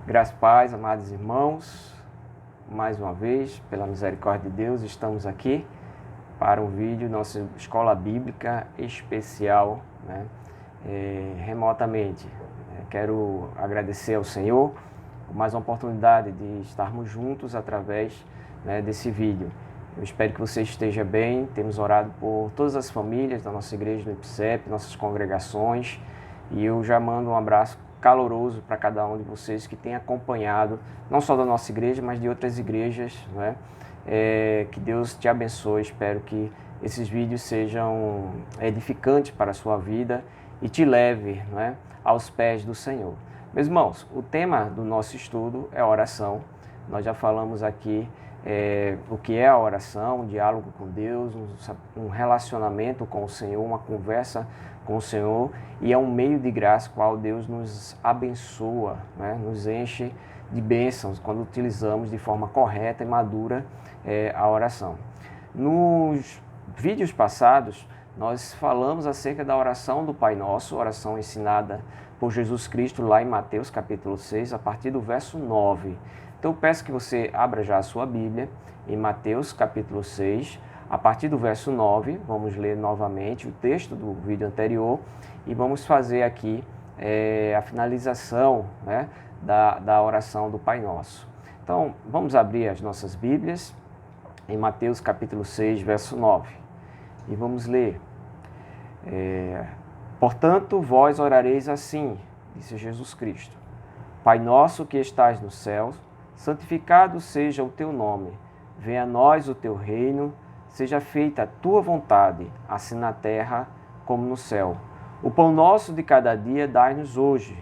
Graças e paz, amados irmãos, mais uma vez, pela misericórdia de Deus, estamos aqui para um vídeo, nossa escola bíblica especial, remotamente. Quero agradecer ao Senhor por mais uma oportunidade de estarmos juntos através desse vídeo. Eu espero que você esteja bem. Temos orado por todas as famílias da nossa igreja no IPSEP, nossas congregações, e eu já mando um abraço caloroso para cada um de vocês que tem acompanhado, não só da nossa igreja, mas de outras igrejas, que Deus te abençoe. Espero que esses vídeos sejam edificantes para a sua vida e te leve aos pés do Senhor. Meus irmãos, o tema do nosso estudo é oração. Nós já falamos aqui o que é a oração, um diálogo com Deus, um relacionamento com o Senhor, uma conversa com o Senhor, e é um meio de graça qual Deus nos abençoa, nos enche de bênçãos quando utilizamos de forma correta e madura a oração. Nos vídeos passados, nós falamos acerca da oração do Pai Nosso, oração ensinada por Jesus Cristo lá em Mateus capítulo 6, a partir do verso 9. Então eu peço que você abra já a sua Bíblia em Mateus capítulo 6, a partir do verso 9, vamos ler novamente o texto do vídeo anterior e vamos fazer aqui a finalização da oração do Pai Nosso. Então vamos abrir as nossas Bíblias em Mateus capítulo 6, verso 9 e vamos ler. Portanto, vós orareis assim, disse Jesus Cristo: Pai nosso que estás nos céus, santificado seja o teu nome, venha a nós o teu reino, seja feita a tua vontade, assim na terra como no céu. O pão nosso de cada dia dai-nos hoje,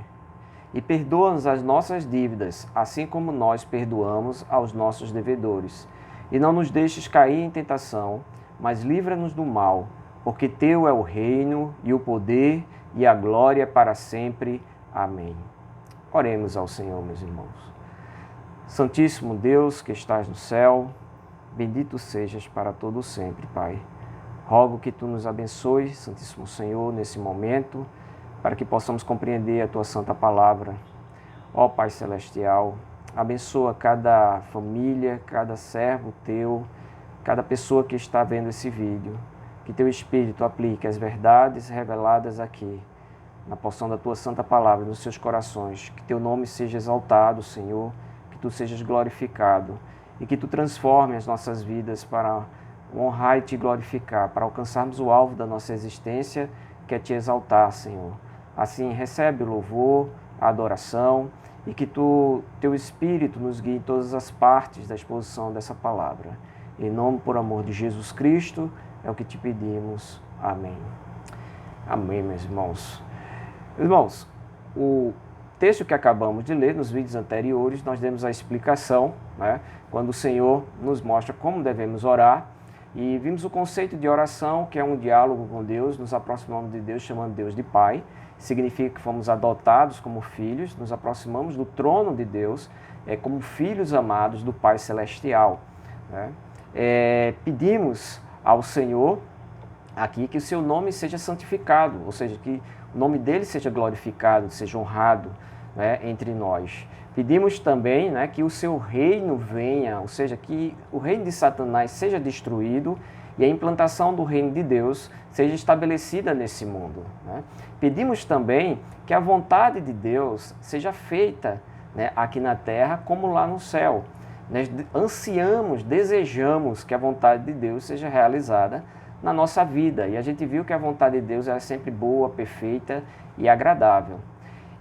e perdoa-nos as nossas dívidas, assim como nós perdoamos aos nossos devedores. E não nos deixes cair em tentação, mas livra-nos do mal, porque teu é o reino, e o poder, e a glória para sempre. Amém. Oremos ao Senhor, meus irmãos. Santíssimo Deus que estás no céu, bendito sejas para todo sempre, Pai. Rogo que Tu nos abençoes, Santíssimo Senhor, nesse momento, para que possamos compreender a Tua santa palavra. Ó Pai Celestial, abençoa cada família, cada servo Teu, cada pessoa que está vendo esse vídeo. Que Teu Espírito aplique as verdades reveladas aqui, na porção da Tua santa palavra, nos seus corações. Que Teu nome seja exaltado, Senhor, que Tu sejas glorificado e que Tu transforme as nossas vidas para honrar e Te glorificar, para alcançarmos o alvo da nossa existência, que é Te exaltar, Senhor. Assim, recebe o louvor, a adoração e que Teu Espírito nos guie em todas as partes da exposição dessa palavra. Em nome, por amor de Jesus Cristo, é o que Te pedimos. Amém. Amém, meus irmãos. Irmãos, o texto que acabamos de ler nos vídeos anteriores, nós demos a explicação, quando o Senhor nos mostra como devemos orar, e vimos o conceito de oração, que é um diálogo com Deus, nos aproximamos de Deus, chamando Deus de Pai. Significa que fomos adotados como filhos, nos aproximamos do trono de Deus, como filhos amados do Pai Celestial. Pedimos ao Senhor aqui que o seu nome seja santificado, ou seja, que o nome dele seja glorificado, seja honrado entre nós. Pedimos também que o seu reino venha, ou seja, que o reino de Satanás seja destruído e a implantação do reino de Deus seja estabelecida nesse mundo. Pedimos também que a vontade de Deus seja feita aqui na terra como lá no céu. Nós ansiamos, desejamos que a vontade de Deus seja realizada na nossa vida. E a gente viu que a vontade de Deus é sempre boa, perfeita e agradável.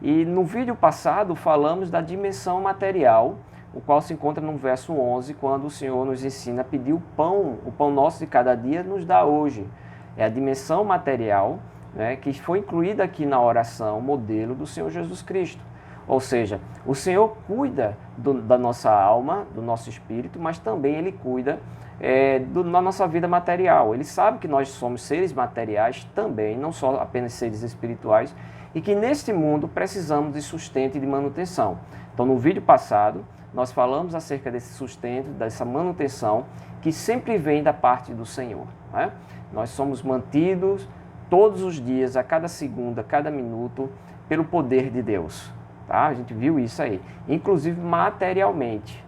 E no vídeo passado falamos da dimensão material, o qual se encontra no verso 11, quando o Senhor nos ensina a pedir o pão nosso de cada dia nos dá hoje. É a dimensão material que foi incluída aqui na oração modelo do Senhor Jesus Cristo. Ou seja, o Senhor cuida da nossa alma, do nosso espírito, mas também Ele cuida da nossa vida material. Ele sabe que nós somos seres materiais também, não só apenas seres espirituais, e que neste mundo precisamos de sustento e de manutenção. Então, no vídeo passado, nós falamos acerca desse sustento, dessa manutenção, que sempre vem da parte do Senhor. Nós somos mantidos todos os dias, a cada segundo, a cada minuto, pelo poder de Deus. Tá? A gente viu isso aí, inclusive materialmente.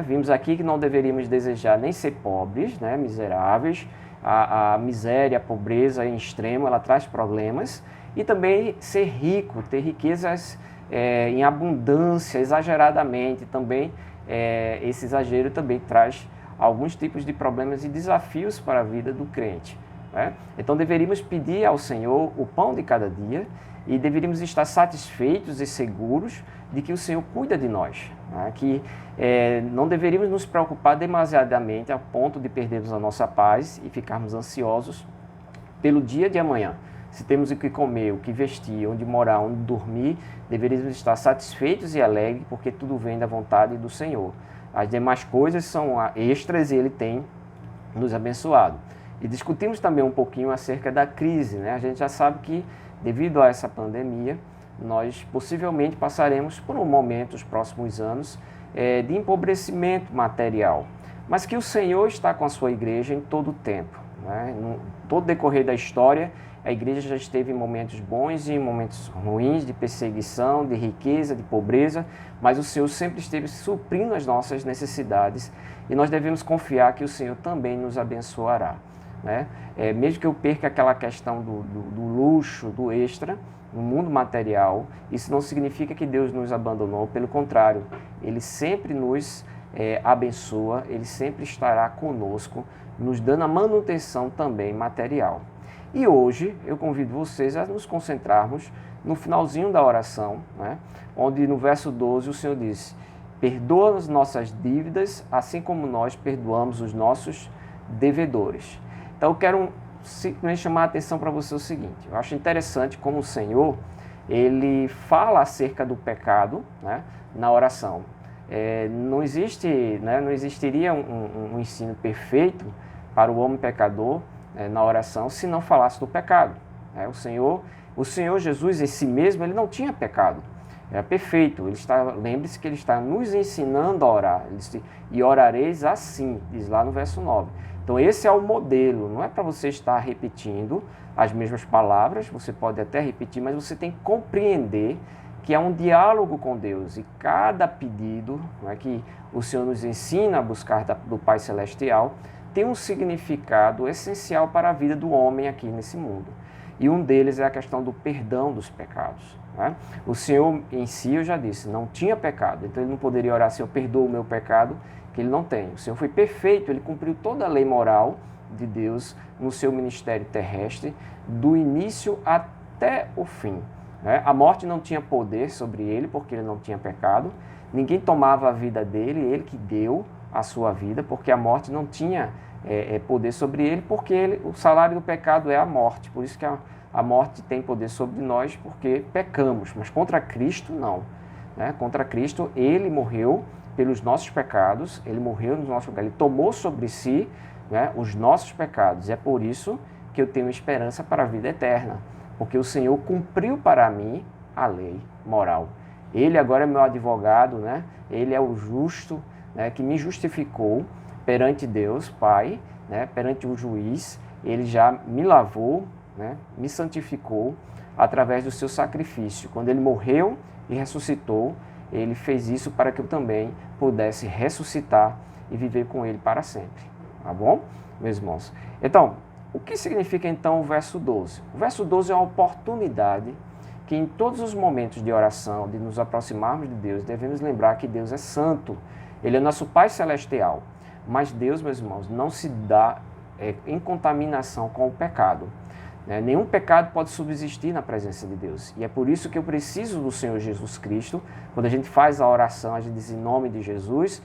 Vimos aqui que não deveríamos desejar nem ser pobres, né, miseráveis. A miséria, a pobreza em extremo, ela traz problemas. E também ser rico, ter riquezas em abundância, exageradamente também. Esse exagero também traz alguns tipos de problemas e desafios para a vida do crente. Então deveríamos pedir ao Senhor o pão de cada dia e deveríamos estar satisfeitos e seguros de que o Senhor cuida de nós, que não deveríamos nos preocupar demasiadamente a ponto de perdermos a nossa paz e ficarmos ansiosos pelo dia de amanhã. Se temos o que comer, o que vestir, onde morar, onde dormir, deveríamos estar satisfeitos e alegres, porque tudo vem da vontade do Senhor. As demais coisas são extras e Ele tem nos abençoado. E discutimos também um pouquinho acerca da crise, né? A gente já sabe que, devido a essa pandemia, nós possivelmente passaremos por um momento, os próximos anos, de empobrecimento material. Mas que o Senhor está com a sua igreja em todo o tempo. No todo decorrer da história, a igreja já esteve em momentos bons e em momentos ruins, de perseguição, de riqueza, de pobreza, mas o Senhor sempre esteve suprindo as nossas necessidades e nós devemos confiar que o Senhor também nos abençoará. Mesmo que eu perca aquela questão do luxo, do extra, no mundo material, isso não significa que Deus nos abandonou, pelo contrário, Ele sempre nos abençoa, Ele sempre estará conosco, nos dando a manutenção também material. E hoje eu convido vocês a nos concentrarmos no finalzinho da oração, onde no verso 12 o Senhor diz: perdoa as nossas dívidas, assim como nós perdoamos os nossos devedores. Então eu quero simplesmente chamar a atenção para você o seguinte: eu acho interessante como o Senhor, Ele fala acerca do pecado, na oração. Não existiria um ensino perfeito para o homem pecador na oração se não falasse do pecado. O Senhor Jesus em si mesmo, Ele não tinha pecado. Era perfeito. Lembre-se que Ele está nos ensinando a orar. Ele disse: e orareis assim, diz lá no verso 9. Então esse é o modelo, não é para você estar repetindo as mesmas palavras, você pode até repetir, mas você tem que compreender que é um diálogo com Deus e cada pedido que o Senhor nos ensina a buscar do Pai Celestial tem um significado essencial para a vida do homem aqui nesse mundo. E um deles é a questão do perdão dos pecados. O Senhor em si, eu já disse, não tinha pecado, então Ele não poderia orar: Senhor, perdoa o meu pecado, que Ele não tem. O Senhor foi perfeito, Ele cumpriu toda a lei moral de Deus no seu ministério terrestre, do início até o fim. A morte não tinha poder sobre Ele, porque Ele não tinha pecado. Ninguém tomava a vida dele, Ele que deu a sua vida, porque a morte não tinha poder sobre Ele, porque o salário do pecado é a morte. Por isso que a morte tem poder sobre nós, porque pecamos, mas contra Cristo não. Contra Cristo, Ele morreu pelos nossos pecados, Ele morreu nos nossos pecados, Ele tomou sobre si os nossos pecados. É por isso que eu tenho esperança para a vida eterna, porque o Senhor cumpriu para mim a lei moral. Ele agora é meu advogado, Ele é o justo, que me justificou perante Deus Pai, perante o juiz. Ele já me lavou, me santificou através do seu sacrifício. Quando Ele morreu e ressuscitou, Ele fez isso para que eu também pudesse ressuscitar e viver com Ele para sempre. Tá bom, meus irmãos? Então, o que significa então o verso 12? O verso 12 é uma oportunidade que em todos os momentos de oração, de nos aproximarmos de Deus, devemos lembrar que Deus é santo. Ele é nosso Pai Celestial. Mas Deus, meus irmãos, não se dá em contaminação com o pecado. Nenhum pecado pode subsistir na presença de Deus. E é por isso que eu preciso do Senhor Jesus Cristo. Quando a gente faz a oração, a gente diz em nome de Jesus.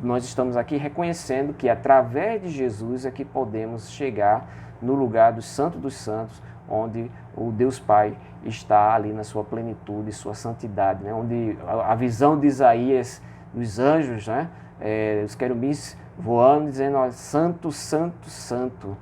Nós estamos aqui reconhecendo que através de Jesus é que podemos chegar no lugar do Santo dos Santos, onde o Deus Pai está ali na sua plenitude, sua santidade, onde a visão de Isaías, dos anjos, os querubins voando, dizendo: ó, santo, santo, santo,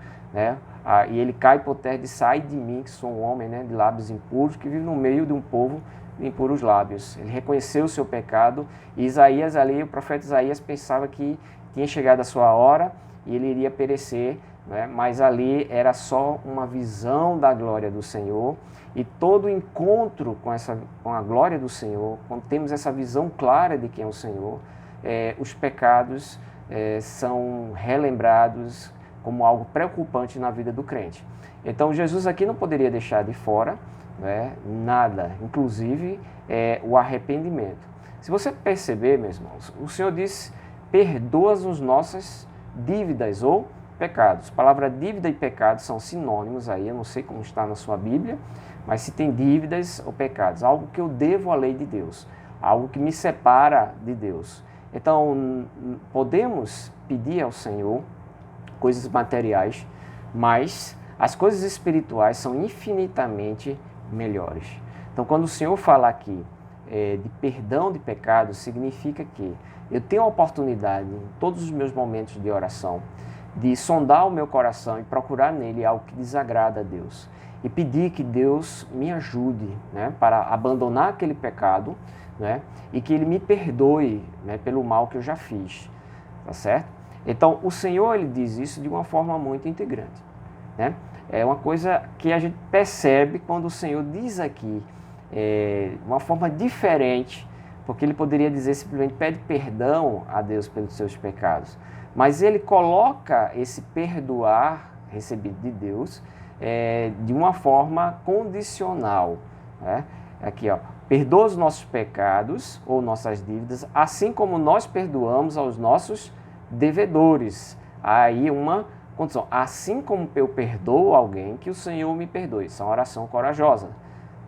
e ele cai por terra e diz: sai de mim, que sou um homem de lábios impuros, que vive no meio de um povo de impuros lábios. Ele reconheceu o seu pecado, e Isaías ali, o profeta Isaías, pensava que tinha chegado a sua hora e ele iria perecer né? Mas ali era só uma visão da glória do Senhor, e todo encontro com a glória do Senhor, quando temos essa visão clara de quem é o Senhor, os pecados são relembrados como algo preocupante na vida do crente. Então Jesus aqui não poderia deixar de fora, né, nada, inclusive o arrependimento. Se você perceber, meus irmãos, o Senhor disse: perdoa as nossas dívidas ou pecados. A palavra dívida e pecado são sinônimos aí, eu não sei como está na sua Bíblia, mas se tem dívidas ou pecados, algo que eu devo à lei de Deus, algo que me separa de Deus. Então, podemos pedir ao Senhor coisas materiais, mas as coisas espirituais são infinitamente melhores. Então, quando o Senhor fala aqui de perdão de pecados, significa que eu tenho a oportunidade, em todos os meus momentos de oração, de sondar o meu coração e procurar nele algo que desagrada a Deus. E pedir que Deus me ajude, né, para abandonar aquele pecado, né, e que Ele me perdoe, né, pelo mal que eu já fiz. Tá certo? Então, o Senhor, Ele diz isso de uma forma muito integrante, né? É uma coisa que a gente percebe quando o Senhor diz aqui, de uma forma diferente, porque Ele poderia dizer simplesmente: pede perdão a Deus pelos seus pecados. Mas Ele coloca esse perdoar recebido de Deus de uma forma condicional, né? Aqui, ó, perdoa os nossos pecados ou nossas dívidas, assim como nós perdoamos aos nossos devedores. Aí uma condição: assim como eu perdoo alguém, que o Senhor me perdoe. Isso é uma oração corajosa,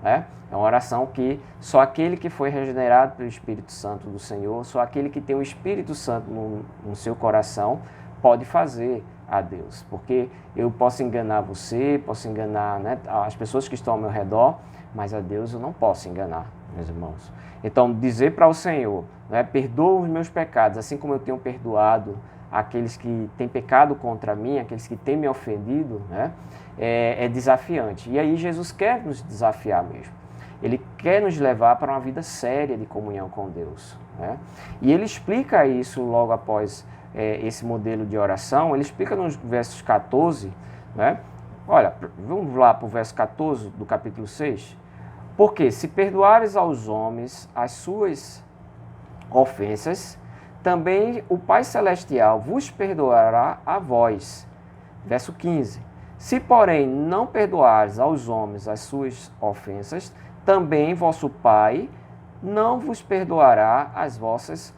né? É uma oração que só aquele que foi regenerado pelo Espírito Santo do Senhor, só aquele que tem o Espírito Santo no seu coração pode fazer a Deus. Porque eu posso enganar você, posso enganar, né, as pessoas que estão ao meu redor, mas a Deus eu não posso enganar, meus irmãos. Então, dizer para o Senhor, né, perdoa os meus pecados, assim como eu tenho perdoado aqueles que têm pecado contra mim, aqueles que têm me ofendido, né, é desafiante. E aí Jesus quer nos desafiar mesmo. Ele quer nos levar para uma vida séria de comunhão com Deus, né? E ele explica isso logo após esse modelo de oração. Ele explica nos versos 14, né? Olha, vamos lá para o verso 14 do capítulo 6. Porque se perdoares aos homens as suas ofensas, também o Pai Celestial vos perdoará a vós. Verso 15. Se, porém, não perdoares aos homens as suas ofensas, também vosso Pai não vos perdoará as vossas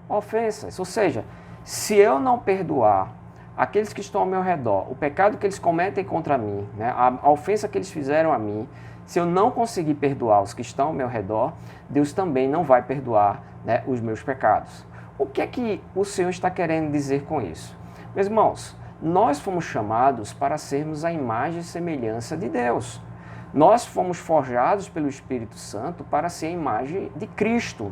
ofensas. Ou seja, se eu não perdoar aqueles que estão ao meu redor, o pecado que eles cometem contra mim, né, a ofensa que eles fizeram a mim, se eu não conseguir perdoar os que estão ao meu redor, Deus também não vai perdoar, né, os meus pecados. O que é que o Senhor está querendo dizer com isso? Meus irmãos, nós fomos chamados para sermos a imagem e semelhança de Deus. Nós fomos forjados pelo Espírito Santo para ser a imagem de Cristo.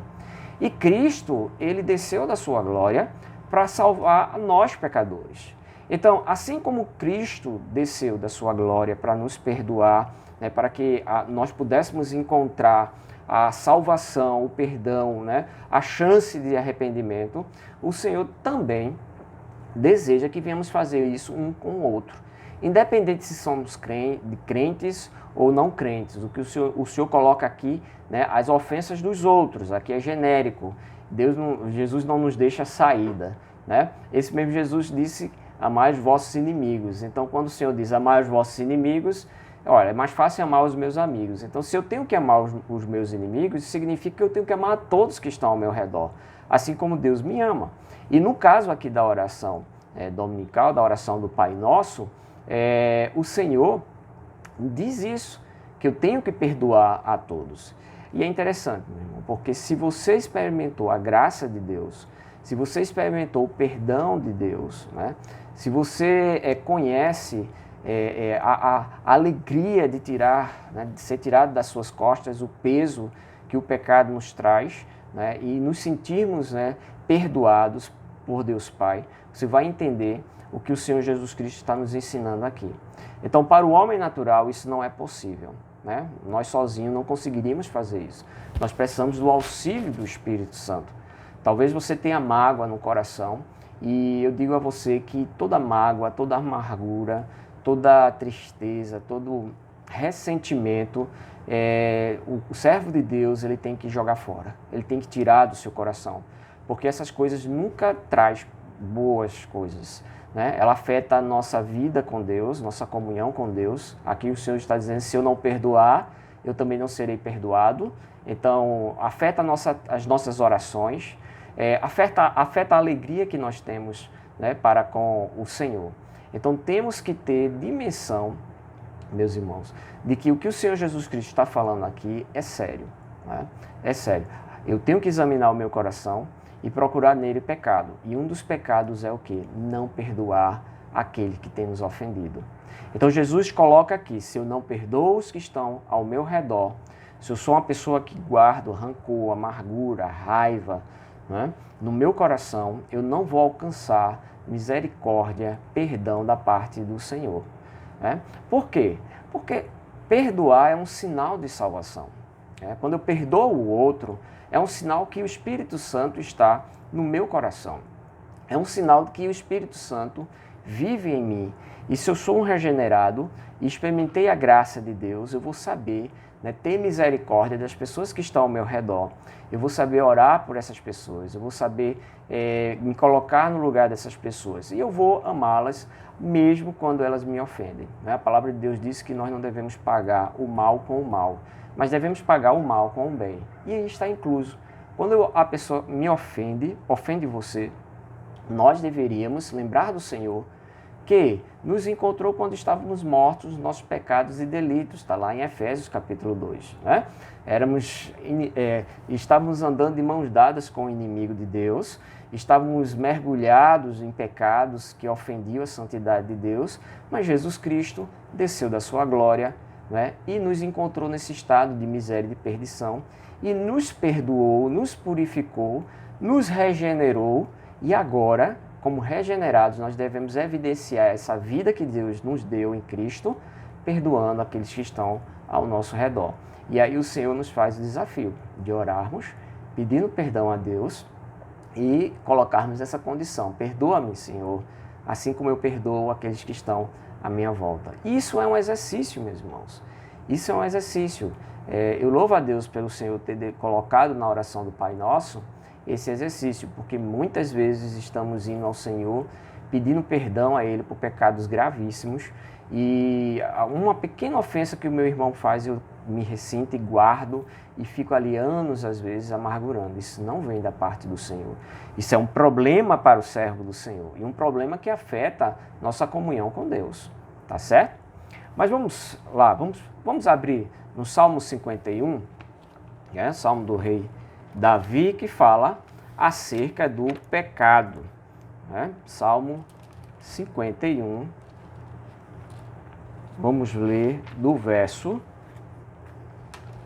E Cristo, Ele desceu da sua glória para salvar nós pecadores. Então, assim como Cristo desceu da sua glória para nos perdoar, né, para que nós pudéssemos encontrar a salvação, o perdão, né, a chance de arrependimento, o Senhor também deseja que venhamos fazer isso um com o outro. Independente se somos crentes ou não crentes, o que o Senhor coloca aqui, né, as ofensas dos outros, aqui é genérico. Jesus não nos deixa saída, né? Esse mesmo Jesus disse: amai os vossos inimigos. Então, quando o Senhor diz amai os vossos inimigos, olha, é mais fácil amar os meus amigos. Então, se eu tenho que amar os meus inimigos, significa que eu tenho que amar a todos que estão ao meu redor, assim como Deus me ama. E no caso aqui da oração dominical, da oração do Pai Nosso, o Senhor diz isso, que eu tenho que perdoar a todos. E é interessante, meu irmão, porque se você experimentou a graça de Deus, se você experimentou o perdão de Deus, né, se você conhece a alegria de né, de ser tirado das suas costas o peso que o pecado nos traz, né, e nos sentirmos, né, perdoados por Deus Pai, você vai entender o que o Senhor Jesus Cristo está nos ensinando aqui. Então, para o homem natural, isso não é possível, né? Nós sozinhos não conseguiríamos fazer isso. Nós precisamos do auxílio do Espírito Santo. Talvez você tenha mágoa no coração E eu digo a você que toda mágoa, toda amargura, toda tristeza, todo ressentimento, o servo de Deus ele tem que jogar fora, ele tem que tirar do seu coração, porque essas coisas nunca traz boas coisas, né? Ela afeta a nossa vida com Deus, nossa comunhão com Deus. Aqui o Senhor está dizendo, se eu não perdoar, eu também não serei perdoado. Então, afeta as nossas orações, afeta a alegria que nós temos, né, para com o Senhor. Então, temos que ter dimensão, meus irmãos, de que o que o Senhor Jesus Cristo está falando aqui é sério, né? É sério. Eu tenho que examinar o meu coração e procurar nele pecado. E um dos pecados é o quê? Não perdoar aquele que tem nos ofendido. Então Jesus coloca aqui, se eu não perdoo os que estão ao meu redor, se eu sou uma pessoa que guardo rancor, amargura, raiva, né, no meu coração, eu não vou alcançar misericórdia, perdão da parte do Senhor. Né? Por quê? Porque perdoar é um sinal de salvação. Quando eu perdoo o outro, é um sinal que o Espírito Santo está no meu coração. É um sinal de que o Espírito Santo vive em mim. E se eu sou um regenerado e experimentei a graça de Deus, eu vou saber, né, ter misericórdia das pessoas que estão ao meu redor. Eu vou saber orar por essas pessoas. Eu vou saber me colocar no lugar dessas pessoas. E eu vou amá-las mesmo quando elas me ofendem. Né? A palavra de Deus diz que nós não devemos pagar o mal com o mal, mas devemos pagar o mal com o bem. E aí está incluso. Quando a pessoa me ofende você, nós deveríamos lembrar do Senhor que nos encontrou quando estávamos mortos nos nossos pecados e delitos. Está lá em Efésios capítulo 2. Né? Estávamos andando de mãos dadas com o inimigo de Deus, estávamos mergulhados em pecados que ofendiam a santidade de Deus, mas Jesus Cristo desceu da sua glória, né, e nos encontrou nesse estado de miséria e de perdição, e nos perdoou, nos purificou, nos regenerou, e agora, como regenerados, nós devemos evidenciar essa vida que Deus nos deu em Cristo, perdoando aqueles que estão ao nosso redor. E aí o Senhor nos faz o desafio de orarmos, pedindo perdão a Deus e colocarmos essa condição: perdoa-me, Senhor, assim como eu perdoo aqueles que estão à minha volta. Isso é um exercício, meus irmãos. Isso é um exercício. Eu louvo a Deus pelo Senhor ter colocado na oração do Pai Nosso esse exercício, porque muitas vezes estamos indo ao Senhor pedindo perdão a Ele por pecados gravíssimos, e uma pequena ofensa que o meu irmão faz, eu me ressinto e guardo e fico ali anos, às vezes, amargurando. Isso não vem da parte do Senhor. Isso é um problema para o servo do Senhor e um problema que afeta nossa comunhão com Deus. Tá certo? Mas vamos lá, vamos abrir no Salmo 51, Salmo do rei Davi, que fala acerca do pecado. Salmo 51, vamos ler do verso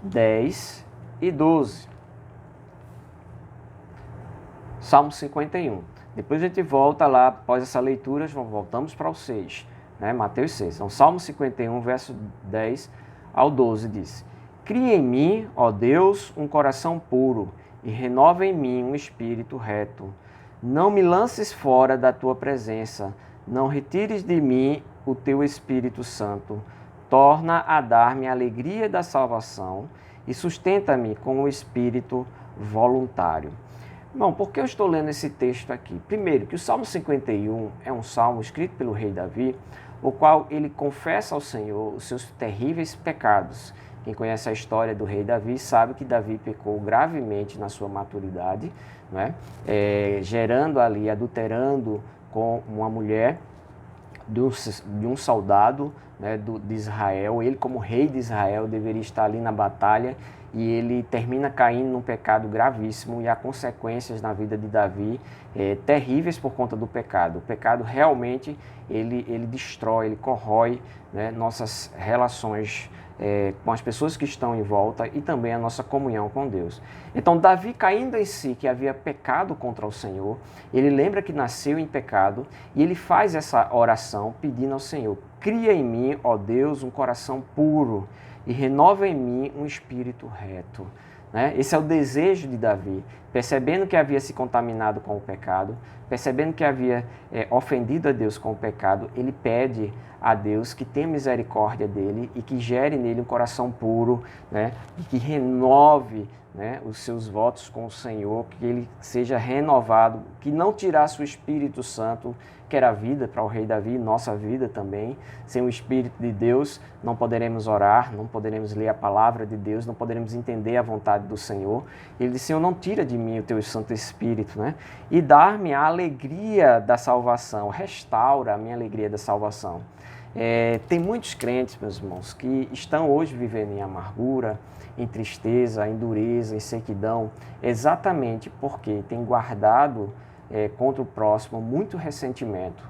10 e 12. Salmo 51. Depois a gente volta lá, após essa leitura, voltamos para o 6, Mateus 6. Então, Salmo 51, verso 10 ao 12 diz: Cria em mim, ó Deus, um coração puro, e renova em mim um espírito reto. Não me lances fora da tua presença, não retires de mim o teu Espírito Santo. Torna a dar-me a alegria da salvação e sustenta-me com o espírito voluntário. Bom, por que eu estou lendo esse texto aqui? Primeiro, que o Salmo 51 é um salmo escrito pelo rei Davi, o qual ele confessa ao Senhor os seus terríveis pecados. Quem conhece a história do rei Davi sabe que Davi pecou gravemente na sua maturidade, gerando ali, adulterando com uma mulher de um soldado, de Israel. Ele, como rei de Israel, deveria estar ali na batalha, e ele termina caindo num pecado gravíssimo, e há consequências na vida de Davi terríveis por conta do pecado. O pecado realmente ele destrói, ele corrói, nossas relações com as pessoas que estão em volta e também a nossa comunhão com Deus. Então, Davi, caindo em si que havia pecado contra o Senhor, ele lembra que nasceu em pecado e ele faz essa oração pedindo ao Senhor: cria em mim, ó Deus, um coração puro e renova em mim um espírito reto. né? Esse é o desejo de Davi. Percebendo que havia se contaminado com o pecado, percebendo que havia ofendido a Deus com o pecado, ele pede a Deus que tenha misericórdia dele e que gere nele um coração puro, né? E que renove, né, os seus votos com o Senhor, que ele seja renovado, que não tirasse o Espírito Santo, que era a vida para o rei Davi, nossa vida também. Sem o Espírito de Deus, não poderemos orar, não poderemos ler a palavra de Deus, não poderemos entender a vontade do Senhor. Ele disse: Senhor, não tira de mim o teu Santo Espírito, né? E dar-me a alegria da salvação, restaura a minha alegria da salvação. Tem muitos crentes, meus irmãos, que estão hoje vivendo em amargura, em tristeza, em dureza, em sequidão, exatamente porque têm guardado contra o próximo muito ressentimento,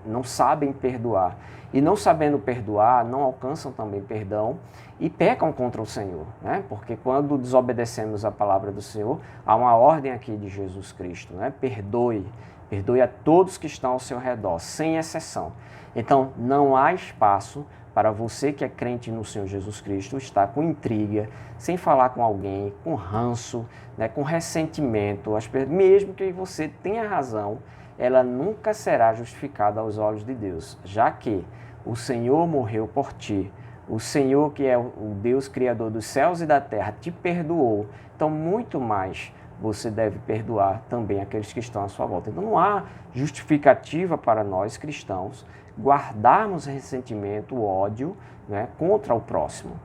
não sabem perdoar. E não sabendo perdoar, não alcançam também perdão e pecam contra o Senhor, né? Porque quando desobedecemos a palavra do Senhor, há uma ordem aqui de Jesus Cristo, né? Perdoe a todos que estão ao seu redor, sem exceção. Então, não há espaço para você que é crente no Senhor Jesus Cristo estar com intriga, sem falar com alguém, com ranço, né, com ressentimento. Mesmo que você tenha razão, ela nunca será justificada aos olhos de Deus, já que o Senhor morreu por ti. O Senhor, que é o Deus Criador dos céus e da terra, te perdoou. Então, muito mais você deve perdoar também aqueles que estão à sua volta. Então, não há justificativa para nós cristãos guardarmos ressentimento, ódio, né, contra o próximo.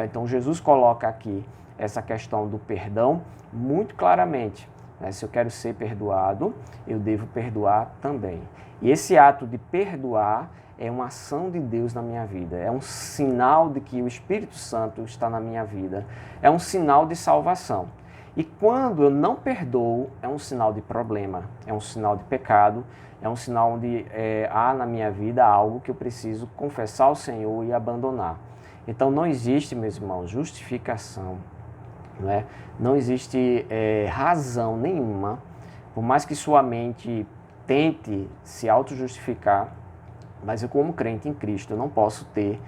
Então, Jesus coloca aqui essa questão do perdão muito claramente. Se eu quero ser perdoado, eu devo perdoar também. E esse ato de perdoar é uma ação de Deus na minha vida, é um sinal de que o Espírito Santo está na minha vida, é um sinal de salvação. E quando eu não perdoo, é um sinal de problema, é um sinal de pecado, é um sinal onde há na minha vida algo que eu preciso confessar ao Senhor e abandonar. Então não existe, meus irmãos, justificação, né? Não existe razão nenhuma, por mais que sua mente tente se auto-justificar, mas eu, como crente em Cristo, eu não posso ter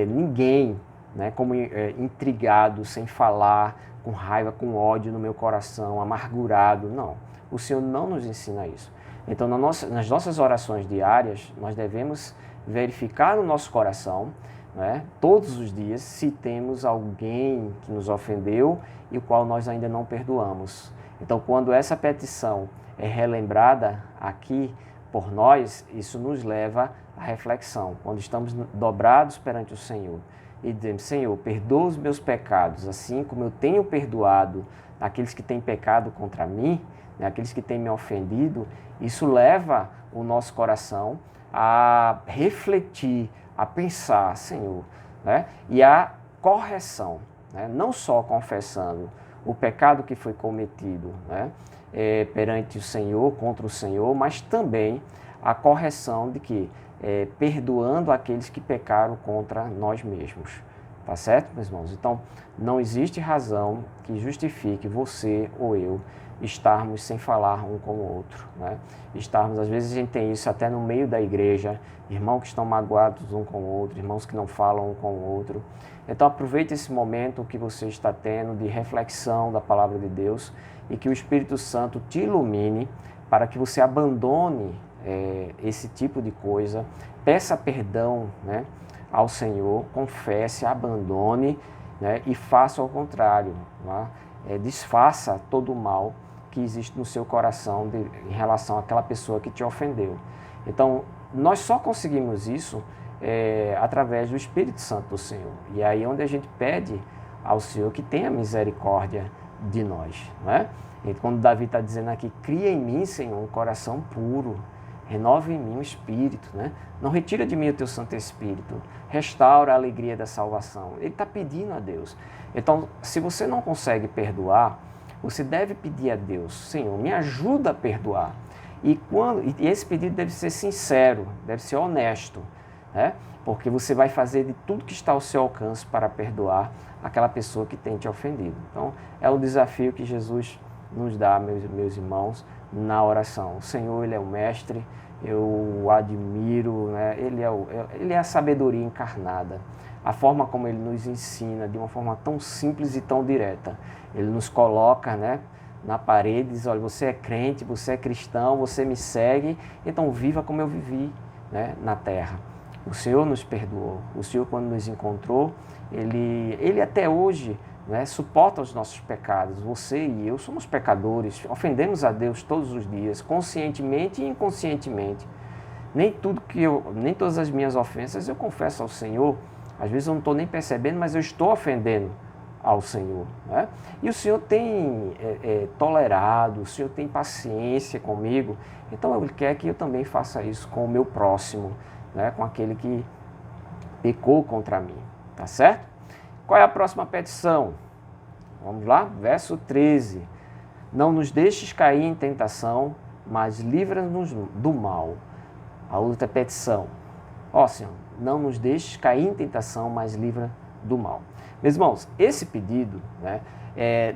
ninguém, né, como intrigado, sem falar, com raiva, com ódio no meu coração, amargurado. Não, o Senhor não nos ensina isso. Então, nas nossas orações diárias, nós devemos verificar no nosso coração, né, todos os dias, se temos alguém que nos ofendeu e o qual nós ainda não perdoamos. Então, quando essa petição é relembrada aqui por nós, isso nos leva à reflexão. Quando estamos dobrados perante o Senhor e dizemos: Senhor, perdoa os meus pecados, assim como eu tenho perdoado aqueles que têm pecado contra mim, né, aqueles que têm me ofendido, isso leva o nosso coração a refletir, a pensar, Senhor, né, e a correção, né, não só confessando o pecado que foi cometido, né, perante o Senhor, contra o Senhor, mas também a correção de que perdoando aqueles que pecaram contra nós mesmos. Tá certo, meus irmãos? Então, não existe razão que justifique você ou eu estarmos sem falar um com o outro, né? Às vezes a gente tem isso até no meio da igreja, irmãos que estão magoados um com o outro, irmãos que não falam um com o outro. Então, aproveite esse momento que você está tendo de reflexão da palavra de Deus e que o Espírito Santo te ilumine para que você abandone esse tipo de coisa, peça perdão, né, ao Senhor, confesse, abandone, né, e faça ao contrário, né, desfaça todo o mal que existe no seu coração em relação àquela pessoa que te ofendeu. Então, nós só conseguimos isso através do Espírito Santo do Senhor. E aí onde a gente pede ao Senhor que tenha misericórdia de nós, né? E quando Davi está dizendo aqui: cria em mim, Senhor, um coração puro, renova em mim o espírito, né? Não retira de mim o teu Santo Espírito, restaura a alegria da salvação. Ele está pedindo a Deus. Então, se você não consegue perdoar, você deve pedir a Deus: Senhor, me ajuda a perdoar. E esse pedido deve ser sincero, deve ser honesto, né? Porque você vai fazer de tudo que está ao seu alcance para perdoar aquela pessoa que tem te ofendido. Então, é o desafio que Jesus nos dá, meus irmãos, na oração. O Senhor, Ele é o mestre, eu o admiro, né? Ele é a sabedoria encarnada. A forma como Ele nos ensina, de uma forma tão simples e tão direta. Ele nos coloca, né, na parede e diz, olha, você é crente, você é cristão, você me segue, então viva como eu vivi, né, na terra. O Senhor nos perdoou. O Senhor, quando nos encontrou, Ele até hoje, né, suporta os nossos pecados. Você e eu somos pecadores, ofendemos a Deus todos os dias, conscientemente e inconscientemente. Nem todas as minhas ofensas eu confesso ao Senhor. Às vezes eu não estou nem percebendo, mas eu estou ofendendo ao Senhor, né? E o Senhor tem tolerado, o Senhor tem paciência comigo, então Ele quer que eu também faça isso com o meu próximo, né? Com aquele que pecou contra mim, tá certo? Qual é a próxima petição? Vamos lá, verso 13. Não nos deixes cair em tentação, mas livra-nos do mal. A outra petição. Ó Senhor, não nos deixes cair em tentação, mas livra do mal. Meus irmãos, esse pedido, né,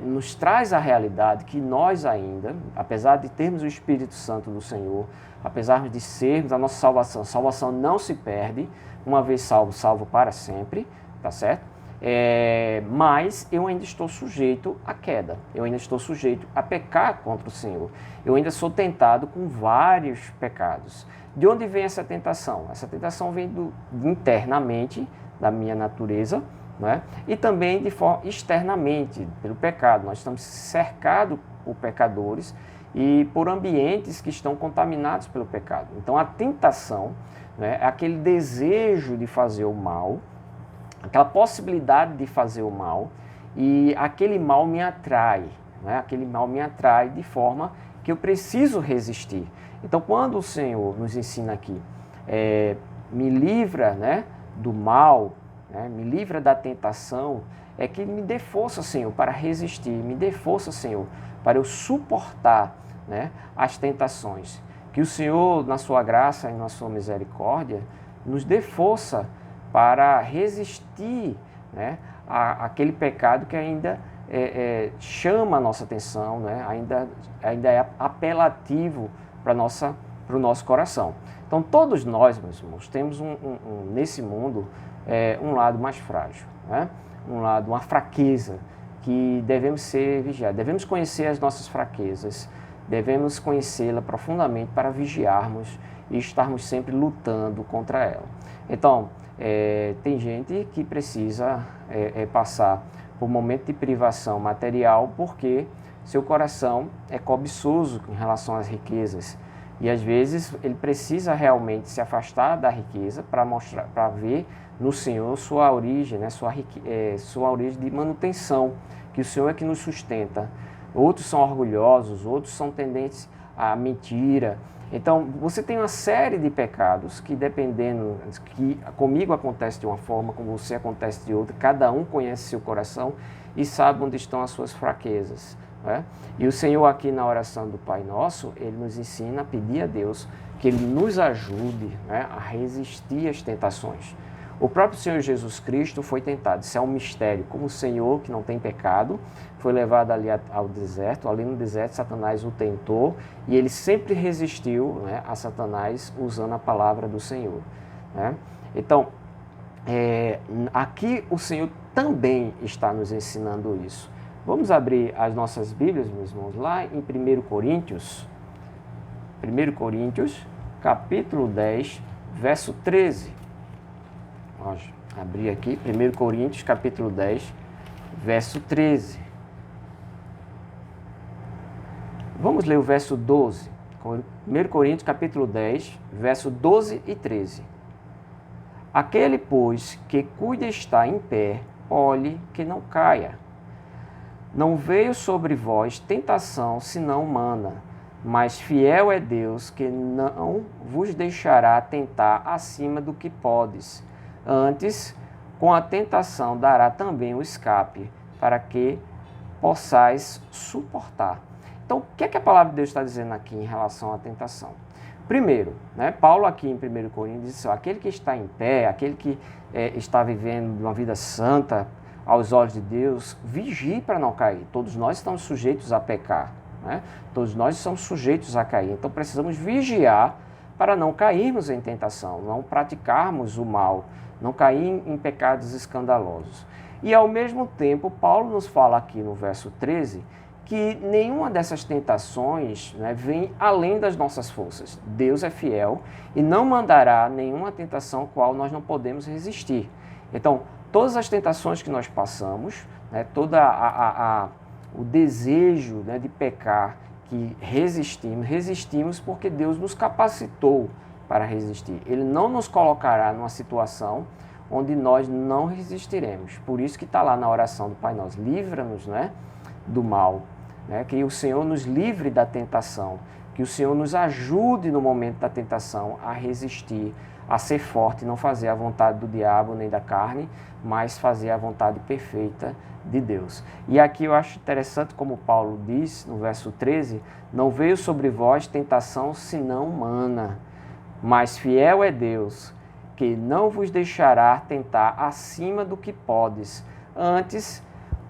nos traz a realidade que nós ainda, apesar de termos o Espírito Santo do Senhor, apesar de sermos a nossa salvação não se perde, uma vez salvo, salvo para sempre, tá certo? Mas eu ainda estou sujeito à queda, eu ainda estou sujeito a pecar contra o Senhor, eu ainda sou tentado com vários pecados. De onde vem essa tentação? Essa tentação vem internamente, da minha natureza, né? E também de forma externamente, pelo pecado. Nós estamos cercados por pecadores e por ambientes que estão contaminados pelo pecado. Então a tentação, né, é aquele desejo de fazer o mal, aquela possibilidade de fazer o mal, e aquele mal me atrai, né? Aquele mal me atrai de forma que eu preciso resistir. Então, quando o Senhor nos ensina aqui, me livra, né, do mal, né, me livra da tentação, é que me dê força, Senhor, para resistir, me dê força, Senhor, para eu suportar, né, as tentações. Que o Senhor, na sua graça e na sua misericórdia, nos dê força para resistir, né, àquele pecado que ainda chama a nossa atenção, né, ainda é apelativo para o nosso coração. Então, todos nós, meus irmãos, temos nesse mundo um lado mais frágil, né? Uma fraqueza que devemos ser vigiados. Devemos conhecer as nossas fraquezas, devemos conhecê-la profundamente para vigiarmos e estarmos sempre lutando contra ela. Então, tem gente que precisa passar por um momento de privação material porque seu coração é cobiçoso em relação às riquezas. E às vezes ele precisa realmente se afastar da riqueza para ver no Senhor sua origem, né? Sua origem de manutenção, que o Senhor é que nos sustenta. Outros são orgulhosos, outros são tendentes à mentira. Então, você tem uma série de pecados que, dependendo, que comigo acontece de uma forma, com você acontece de outra, cada um conhece seu coração e sabe onde estão as suas fraquezas, né? E o Senhor aqui na oração do Pai Nosso, Ele nos ensina a pedir a Deus que Ele nos ajude, né, a resistir às tentações. O próprio Senhor Jesus Cristo foi tentado, isso é um mistério, como o Senhor que não tem pecado, foi levado ali ao deserto, ali no deserto Satanás o tentou e ele sempre resistiu, né, a Satanás usando a palavra do Senhor, né? Então, aqui o Senhor também está nos ensinando isso. Vamos abrir as nossas Bíblias, meus irmãos, lá em 1 Coríntios, capítulo 10, verso 13. Vamos abrir aqui, 1 Coríntios, capítulo 10, verso 13. Vamos ler o verso 12. 1 Coríntios, capítulo 10, verso 12 e 13. Aquele, pois, que cuida estar em pé, olhe que não caia. Não veio sobre vós tentação senão humana, mas fiel é Deus que não vos deixará tentar acima do que podes. Antes, com a tentação dará também o escape, para que possais suportar. Então, o que é que a palavra de Deus está dizendo aqui em relação à tentação? Primeiro, né, Paulo aqui em 1 Coríntios diz assim, aquele que está em pé, aquele que está vivendo uma vida santa aos olhos de Deus, vigie para não cair. Todos nós estamos sujeitos a pecar, né? Todos nós somos sujeitos a cair, então precisamos vigiar para não cairmos em tentação, não praticarmos o mal, não cair em pecados escandalosos. E ao mesmo tempo, Paulo nos fala aqui no verso 13 que nenhuma dessas tentações, né, vem além das nossas forças. Deus é fiel e não mandará nenhuma tentação qual nós não podemos resistir. Então, todas as tentações que nós passamos, né, o desejo, né, de pecar que resistimos porque Deus nos capacitou para resistir. Ele não nos colocará numa situação onde nós não resistiremos. Por isso que está lá na oração do Pai Nosso, livra-nos, né, do mal, né, que o Senhor nos livre da tentação, que o Senhor nos ajude no momento da tentação a resistir, a ser forte, não fazer a vontade do diabo nem da carne, mas fazer a vontade perfeita de Deus. E aqui eu acho interessante como Paulo diz no verso 13, não veio sobre vós tentação senão humana, mas fiel é Deus, que não vos deixará tentar acima do que podes, antes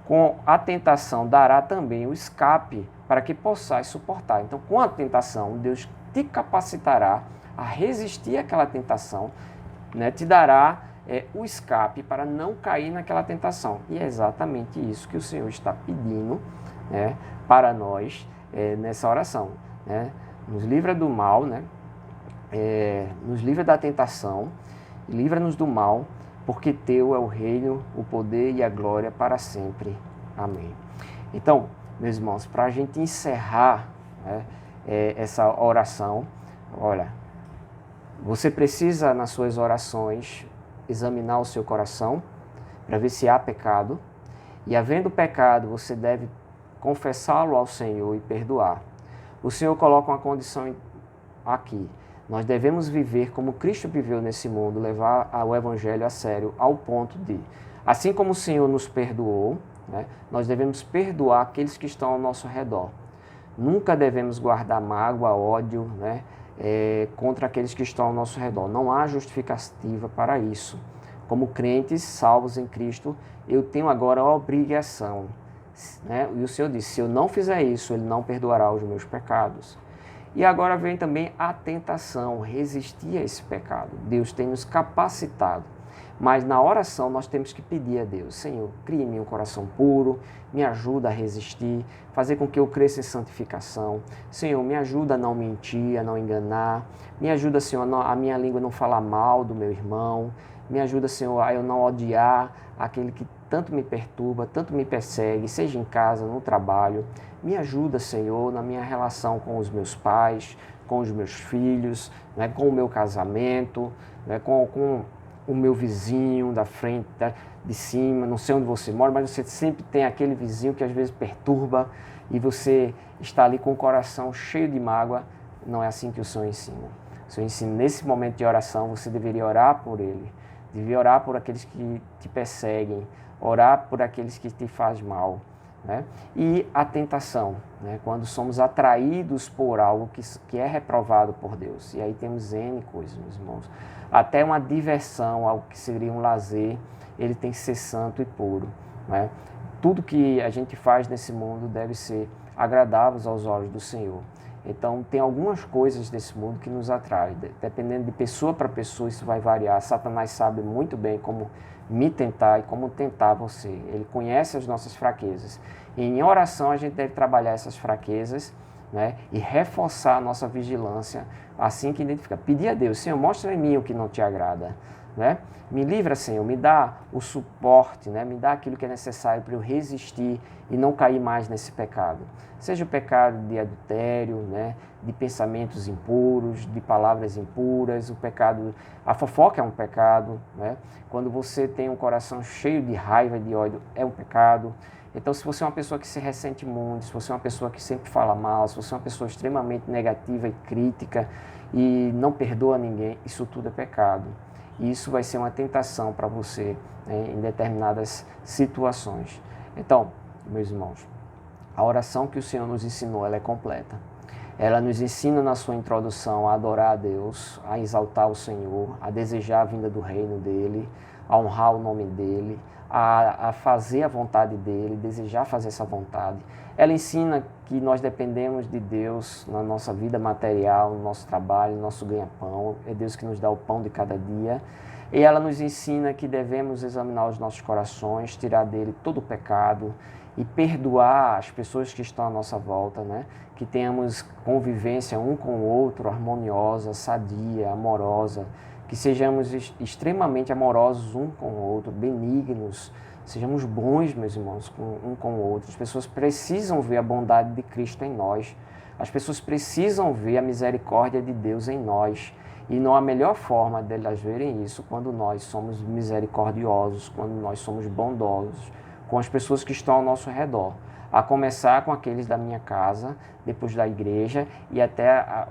com a tentação dará também o escape para que possais suportar. Então, com a tentação, Deus te capacitará a resistir àquela tentação, né? Te dará o escape para não cair naquela tentação. E é exatamente isso que o Senhor está pedindo, né, para nós nessa oração, né? Nos livra do mal, né? Nos livra da tentação, livra-nos do mal, porque teu é o reino, o poder e a glória para sempre. Amém. Então, meus irmãos, para a gente encerrar, né, essa oração, olha, você precisa nas suas orações examinar o seu coração para ver se há pecado, e havendo pecado, você deve confessá-lo ao Senhor e perdoar. O Senhor coloca uma condição aqui. Nós devemos viver como Cristo viveu nesse mundo, levar o Evangelho a sério, ao ponto de, assim como o Senhor nos perdoou, né, nós devemos perdoar aqueles que estão ao nosso redor. Nunca devemos guardar mágoa, ódio, né, contra aqueles que estão ao nosso redor. Não há justificativa para isso. Como crentes salvos em Cristo, eu tenho agora a obrigação, né? E o Senhor disse, se eu não fizer isso, Ele não perdoará os meus pecados. E agora vem também a tentação, resistir a esse pecado. Deus tem nos capacitado. Mas na oração nós temos que pedir a Deus, Senhor, crie em mim um coração puro, me ajuda a resistir, fazer com que eu cresça em santificação. Senhor, me ajuda a não mentir, a não enganar. Me ajuda, Senhor, a minha língua não falar mal do meu irmão. Me ajuda, Senhor, a eu não odiar aquele que tanto me perturba, tanto me persegue, seja em casa, no trabalho. Me ajuda, Senhor, na minha relação com os meus pais, com os meus filhos, né, com o meu casamento, né, com o meu vizinho da frente, de cima, não sei onde você mora, mas você sempre tem aquele vizinho que às vezes perturba e você está ali com o coração cheio de mágoa. Não é assim que o Senhor ensina. O Senhor ensina, nesse momento de oração, você deveria orar por ele, deveria orar por aqueles que te perseguem, orar por aqueles que te fazem mal, né? E a tentação, né? Quando somos atraídos por algo que é reprovado por Deus. E aí temos N coisas, meus irmãos. Até uma diversão, algo que seria um lazer, ele tem que ser santo e puro, né? Tudo que a gente faz nesse mundo deve ser agradável aos olhos do Senhor. Então, tem algumas coisas desse mundo que nos atraem. Dependendo de pessoa para pessoa, isso vai variar. Satanás sabe muito bem como me tentar e como tentar você. Ele conhece as nossas fraquezas. E em oração, a gente deve trabalhar essas fraquezas, né, e reforçar a nossa vigilância assim que identificar. Pedir a Deus, Senhor, mostra em mim o que não te agrada, né? Me livra, Senhor, me dá o suporte, né? Me dá aquilo que é necessário para eu resistir e não cair mais nesse pecado. Seja o pecado de adultério, né? De pensamentos impuros, de palavras impuras, o pecado, a fofoca é um pecado, né? Quando você tem um coração cheio de raiva e de ódio, é um pecado. Então, se você é uma pessoa que se ressente muito, se você é uma pessoa que sempre fala mal, se você é uma pessoa extremamente negativa e crítica e não perdoa ninguém, isso tudo é pecado. E isso vai ser uma tentação para você, né, em determinadas situações. Então, meus irmãos, a oração que o Senhor nos ensinou, ela é completa. Ela nos ensina na sua introdução a adorar a Deus, a exaltar o Senhor, a desejar a vinda do reino dele, a honrar o nome dEle, a fazer a vontade dEle, desejar fazer essa vontade. Ela ensina que nós dependemos de Deus na nossa vida material, no nosso trabalho, no nosso ganha-pão. É Deus que nos dá o pão de cada dia. E ela nos ensina que devemos examinar os nossos corações, tirar dele todo o pecado e perdoar as pessoas que estão à nossa volta, né? Que tenhamos convivência um com o outro, harmoniosa, sadia, amorosa, que sejamos extremamente amorosos um com o outro, benignos, sejamos bons, meus irmãos, um com o outro. As pessoas precisam ver a bondade de Cristo em nós, as pessoas precisam ver a misericórdia de Deus em nós. E não há melhor forma delas verem isso quando nós somos misericordiosos, quando nós somos bondosos com as pessoas que estão ao nosso redor. A começar com aqueles da minha casa, depois da igreja e até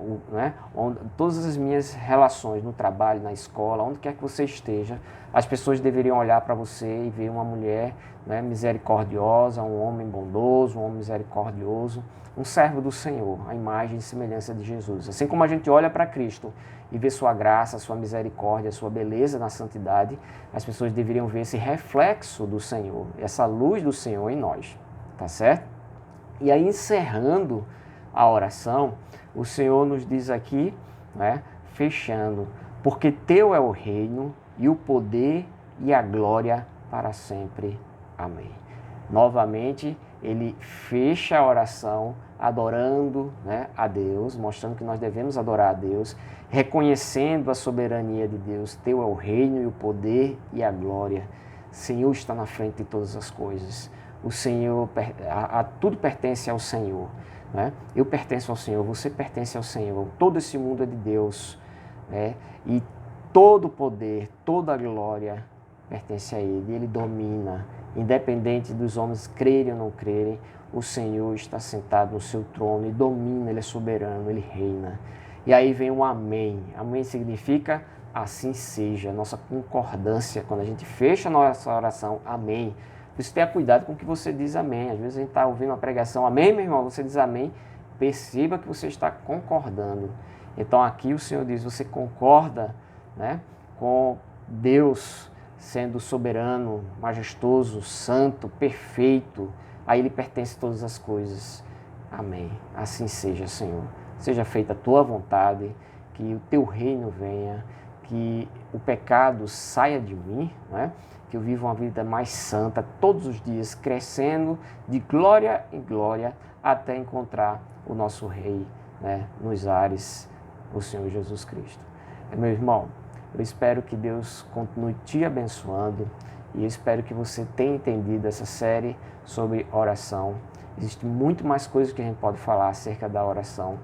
todas as minhas relações no trabalho, na escola, onde quer que você esteja, as pessoas deveriam olhar para você e ver uma mulher, né, misericordiosa, um homem bondoso, um homem misericordioso, um servo do Senhor, a imagem e semelhança de Jesus. Assim como a gente olha para Cristo e vê sua graça, sua misericórdia, sua beleza na santidade, as pessoas deveriam ver esse reflexo do Senhor, essa luz do Senhor em nós, tá certo? E aí, encerrando a oração, o Senhor nos diz aqui, né, fechando, porque teu é o reino e o poder e a glória para sempre. Amém. Novamente, ele fecha a oração adorando, né, a Deus, mostrando que nós devemos adorar a Deus, reconhecendo a soberania de Deus. Teu é o reino e o poder e a glória. O Senhor está na frente de todas as coisas. O Senhor, tudo pertence ao Senhor, né? Eu pertenço ao Senhor, você pertence ao Senhor. Todo esse mundo é de Deus, né? E todo o poder, toda a glória pertence a Ele. Ele domina, independente dos homens crerem ou não crerem. O Senhor está sentado no seu trono e domina, Ele é soberano, Ele reina. E aí vem um amém. Amém significa assim seja, nossa concordância. Quando a gente fecha a nossa oração, amém. Por isso tenha cuidado com o que você diz amém. Às vezes a gente está ouvindo uma pregação, amém, meu irmão? Você diz amém, perceba que você está concordando. Então aqui o Senhor diz, você concorda, né, com Deus sendo soberano, majestoso, santo, perfeito. A Ele pertence todas as coisas. Amém. Assim seja, Senhor. Seja feita a tua vontade, que o teu reino venha, que o pecado saia de mim, né? Que eu viva uma vida mais santa todos os dias, crescendo de glória em glória até encontrar o nosso Rei, né, nos ares, o Senhor Jesus Cristo. Meu irmão, eu espero que Deus continue te abençoando e eu espero que você tenha entendido essa série sobre oração. Existe muito mais coisas que a gente pode falar acerca da oração.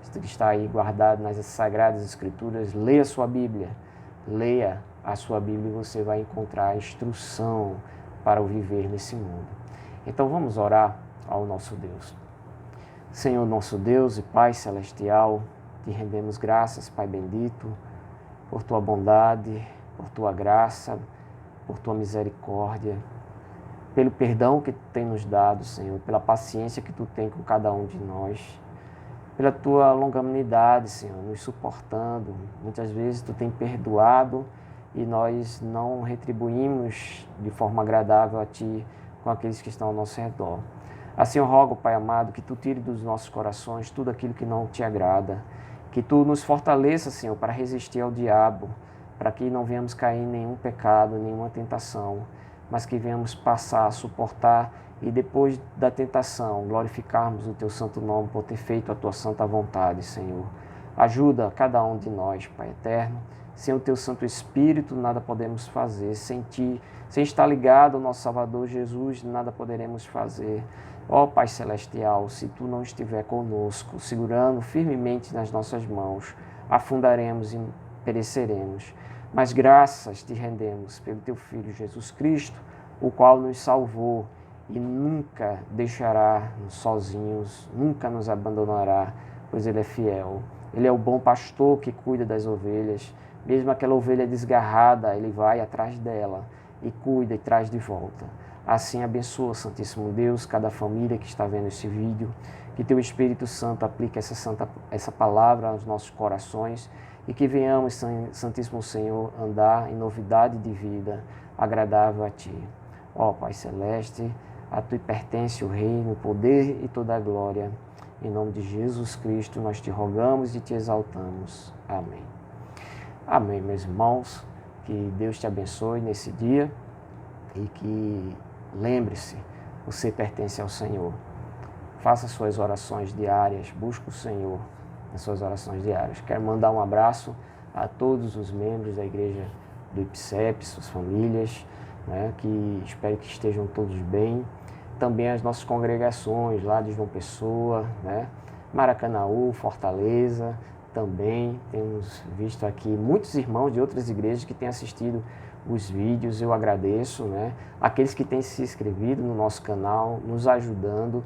Isso está aí guardado nas Sagradas Escrituras. Leia a sua Bíblia. Leia a sua Bíblia e você vai encontrar a instrução para o viver nesse mundo. Então vamos orar ao nosso Deus. Senhor, nosso Deus e Pai Celestial, te rendemos graças, Pai bendito, por tua bondade, por tua graça, por tua misericórdia, pelo perdão que tu tem nos dado, Senhor, pela paciência que tu tem com cada um de nós, pela tua longanimidade, Senhor, nos suportando. Muitas vezes tu tem perdoado e nós não retribuímos de forma agradável a ti com aqueles que estão ao nosso redor. Assim eu rogo, Pai amado, que tu tire dos nossos corações tudo aquilo que não te agrada, que tu nos fortaleça, Senhor, para resistir ao diabo, para que não venhamos cair em nenhum pecado, nenhuma tentação, mas que venhamos passar a suportar e depois da tentação glorificarmos o teu santo nome por ter feito a tua santa vontade, Senhor. Ajuda cada um de nós, Pai eterno. Sem o teu Santo Espírito nada podemos fazer, sem ti, sem estar ligado ao nosso Salvador Jesus, nada poderemos fazer. Ó Pai Celestial, se tu não estiver conosco, segurando firmemente nas nossas mãos, afundaremos e pereceremos. Mas graças te rendemos pelo teu Filho Jesus Cristo, o qual nos salvou e nunca deixará sozinhos, nunca nos abandonará, pois Ele é fiel. Ele é o bom pastor que cuida das ovelhas. Mesmo aquela ovelha desgarrada, Ele vai atrás dela e cuida e traz de volta. Assim abençoa, Santíssimo Deus, cada família que está vendo esse vídeo, que Teu Espírito Santo aplique essa palavra aos nossos corações e que venhamos, Santíssimo Senhor, andar em novidade de vida, agradável a Ti. Ó Pai Celeste, a Tu pertence o reino, o poder e toda a glória. Em nome de Jesus Cristo, nós Te rogamos e Te exaltamos. Amém. Amém, meus irmãos. Que Deus te abençoe nesse dia e que lembre-se, você pertence ao Senhor. Faça suas orações diárias, busque o Senhor nas suas orações diárias. Quero mandar um abraço a todos os membros da igreja do IPSEP, suas famílias, né, que espero que estejam todos bem. Também as nossas congregações lá de João Pessoa, né, Maracanaú, Fortaleza, também temos visto aqui muitos irmãos de outras igrejas que têm assistido os vídeos, eu agradeço, né? Aqueles que têm se inscrevido no nosso canal, nos ajudando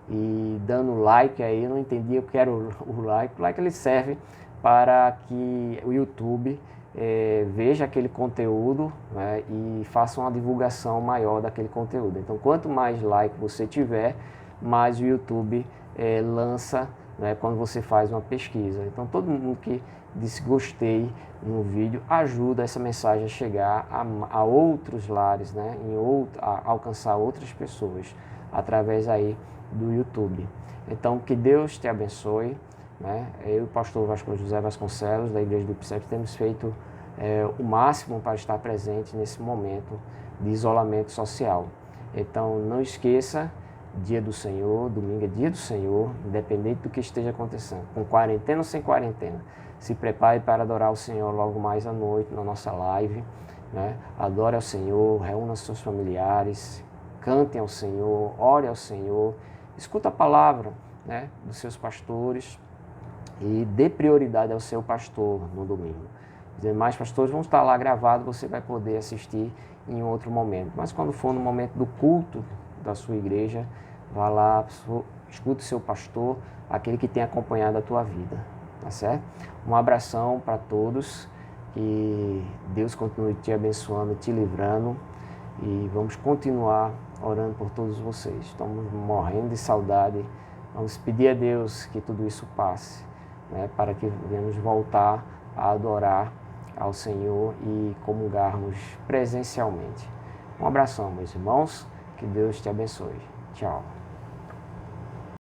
e dando like aí. Eu não entendi o que era o like. O like ele serve para que o YouTube veja aquele conteúdo, né, e faça uma divulgação maior daquele conteúdo. Então, quanto mais like você tiver, mais o YouTube lança, né, quando você faz uma pesquisa. Então, todo mundo que disse gostei no vídeo ajuda essa mensagem a chegar a outros lares, né, a alcançar outras pessoas através aí do YouTube. Então, que Deus te abençoe, né? Eu e o pastor José Vasconcelos, da Igreja do IPSEP, temos feito o máximo para estar presente nesse momento de isolamento social. Então, não esqueça, dia do Senhor, domingo é dia do Senhor, independente do que esteja acontecendo, com quarentena ou sem quarentena. Se prepare para adorar o Senhor logo mais à noite na nossa live, né? Adore ao Senhor, reúna seus familiares, cantem ao Senhor, ore ao Senhor, escuta a palavra, né, dos seus pastores e dê prioridade ao seu pastor no domingo. Os demais pastores vão estar lá gravados, você vai poder assistir em outro momento. Mas quando for no momento do culto da sua igreja, vá lá, escute o seu pastor, aquele que tem acompanhado a tua vida, tá certo? Um abração para todos, que Deus continue te abençoando, te livrando, e vamos continuar orando por todos vocês. Estamos morrendo de saudade, vamos pedir a Deus que tudo isso passe, né, para que venhamos voltar a adorar ao Senhor e comungarmos presencialmente. Um abração, meus irmãos, que Deus te abençoe. Tchau.